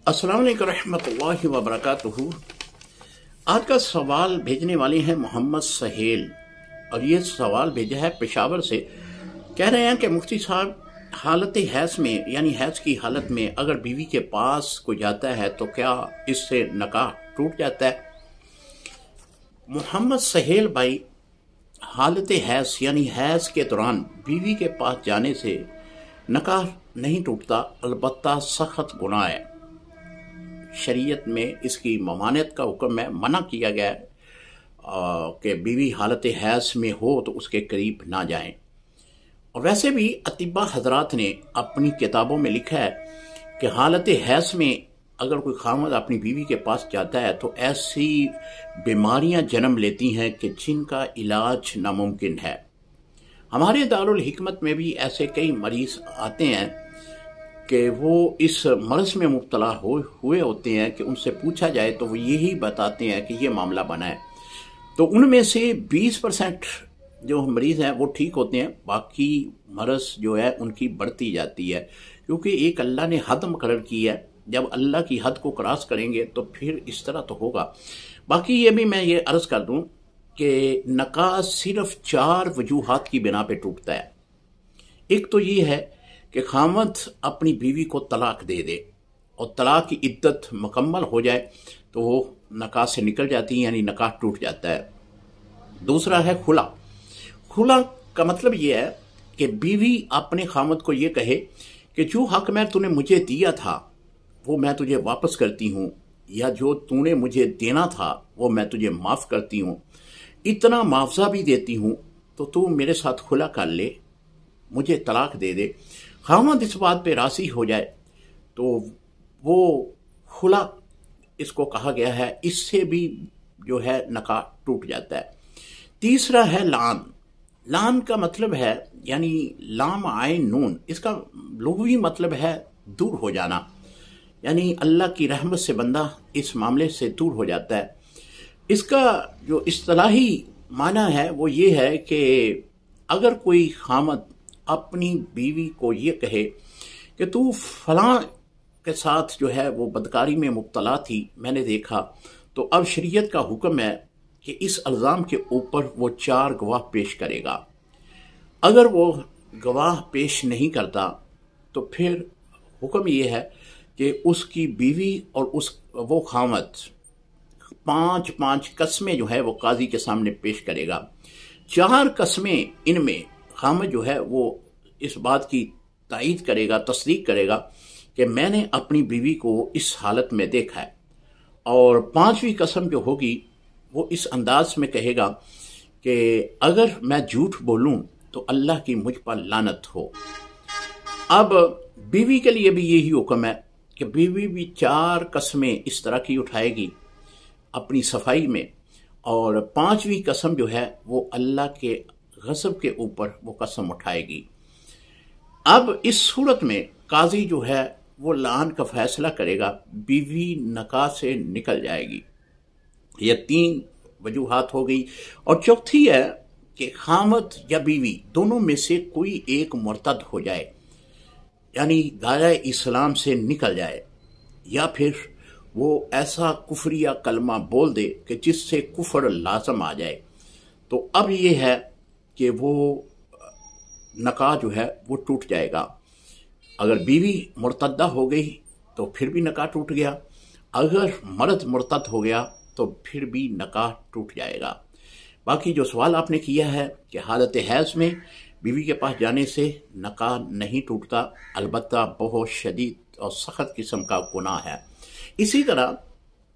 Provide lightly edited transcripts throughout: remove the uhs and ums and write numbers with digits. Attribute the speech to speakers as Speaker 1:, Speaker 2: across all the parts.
Speaker 1: अस्सलाम वालेकुम रहमतुल्लाहि व बरकातुहू। आज का सवाल भेजने वाले हैं मोहम्मद सहेल, और ये सवाल भेजा है पेशावर से। कह रहे हैं कि मुफ्ती साहब, हालत हैज़ में यानी हैज़ की हालत में अगर बीवी के पास कोई जाता है तो क्या इससे निकाह टूट जाता है? मोहम्मद सहेल भाई, हालत हैज़ यानी हैज़ के दौरान बीवी के पास जाने से निकाह नहीं टूटता, अलबत्ता सख्त गुनाह है। शरीयत में इसकी ममानियत का हुक्म है, मना किया गया है कि बीवी हालत हैज़ में हो तो उसके करीब ना जाएं। और वैसे भी अतिबा हजरात ने अपनी किताबों में लिखा है कि हालत हैज़ में अगर कोई खामद अपनी बीवी के पास जाता है तो ऐसी बीमारियां जन्म लेती हैं कि जिनका इलाज नामुमकिन है। हमारे दारुल हिकमत में भी ऐसे कई मरीज आते हैं कि वो इस मर्ज में मुब्तला हुए होते हैं कि उनसे पूछा जाए तो वो यही बताते हैं कि ये मामला बना है। तो उनमें से 20% जो मरीज हैं वो ठीक होते हैं, बाकी मर्ज जो है उनकी बढ़ती जाती है, क्योंकि एक अल्लाह ने हद मुकर्रर की है। जब अल्लाह की हद को क्रॉस करेंगे तो फिर इस तरह तो होगा। बाकी ये भी मैं ये अर्ज कर दूं कि निकाह सिर्फ 4 वजूहात की बिना पे टूटता है। एक तो ये है कि खामद अपनी बीवी को तलाक दे दे और तलाक की इद्दत मुकम्मल हो जाए तो वो निकाह से निकल जाती है, यानी निकाह टूट जाता है। दूसरा है खुला। खुला का मतलब ये है कि बीवी अपने खामद को ये कहे कि जो हक मैं तूने मुझे दिया था वो मैं तुझे वापस करती हूँ, या जो तूने मुझे देना था वो मैं तुझे माफ़ करती हूँ, इतना मुआवजा भी देती हूँ, तो तू मेरे साथ खुला कर ले, मुझे तलाक दे दे। खामद इस बात पे राज़ी हो जाए तो वो खुला इसको कहा गया है, इससे भी जो है निकाह टूट जाता है। तीसरा है लान। लान का मतलब है यानी लाम आइन नून, इसका लुग़वी मतलब है दूर हो जाना, यानी अल्लाह की रहमत से बंदा इस मामले से दूर हो जाता है। इसका जो इस्तिलाही माना है वो ये है कि अगर कोई खामद अपनी बीवी को ये कहे कि तू फलां के साथ जो है वो बदकारी में मुब्तला थी, मैंने देखा, तो अब शरीयत का हुक्म है कि इस इल्ज़ाम के ऊपर वो 4 गवाह पेश करेगा। अगर वो गवाह पेश नहीं करता तो फिर हुक्म ये है कि उसकी बीवी और वो खामद 5-5 कस्में जो है वो काजी के सामने पेश करेगा। 4 कस्में इनमें खामद जो है वो इस बात की तायीद करेगा, तस्दीक करेगा कि मैंने अपनी बीवी को इस हालत में देखा है, और 5वीं कसम जो होगी वो इस अंदाज में कहेगा कि अगर मैं झूठ बोलूं तो अल्लाह की मुझ पर लानत हो। अब बीवी के लिए भी यही हुक्म है कि बीवी भी 4 कस्में इस तरह की उठाएगी अपनी सफाई में, और 5वीं कसम जो है वो अल्लाह के गज़ब के ऊपर वो कसम उठाएगी। अब इस सूरत में काजी जो है वो लान का फैसला करेगा, बीवी निकाह से निकल जाएगी। ये 3 वजूहात हो गई। और चौथी है कि खामद या बीवी दोनों में से कोई एक मुर्तद हो जाए, यानी दायरा इस्लाम से निकल जाए, या फिर वो ऐसा कुफरिया कलमा बोल दे कि जिससे कुफर लाजम आ जाए, तो अब ये है कि वो निकाह जो है वो टूट जाएगा। अगर बीवी मुर्तदा हो गई तो फिर भी निकाह टूट गया, अगर मर्द मुर्तद हो गया तो फिर भी निकाह टूट जाएगा। बाकी जो सवाल आपने किया है कि हालत हैज़ में बीवी के पास जाने से निकाह नहीं टूटता, अलबत्ता बहुत शदीद और सख्त किस्म का गुनाह है। इसी तरह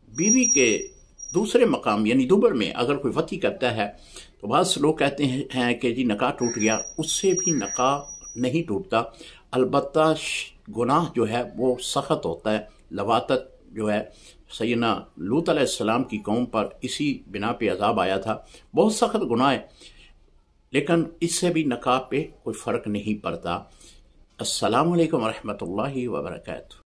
Speaker 1: बीवी के दूसरे मकाम यानी दुबर में अगर कोई वती करता है तो बहुत से लोग कहते हैं कि जी निकाह टूट गया, उससे भी निकाह नहीं टूटता, अलबत्ता गुनाह जो है वो सख्त होता है। लवातत जो है सैयदना लूत अलैहिस्सलाम की कौम पर इसी बिना पे अजाब आया था, बहुत सख्त गुनाह है, लेकिन इससे भी निकाह पे कोई फ़र्क नहीं पड़ता। अस्सलामु अलैकुम रहमतुल्लाहि व बरकातुहू।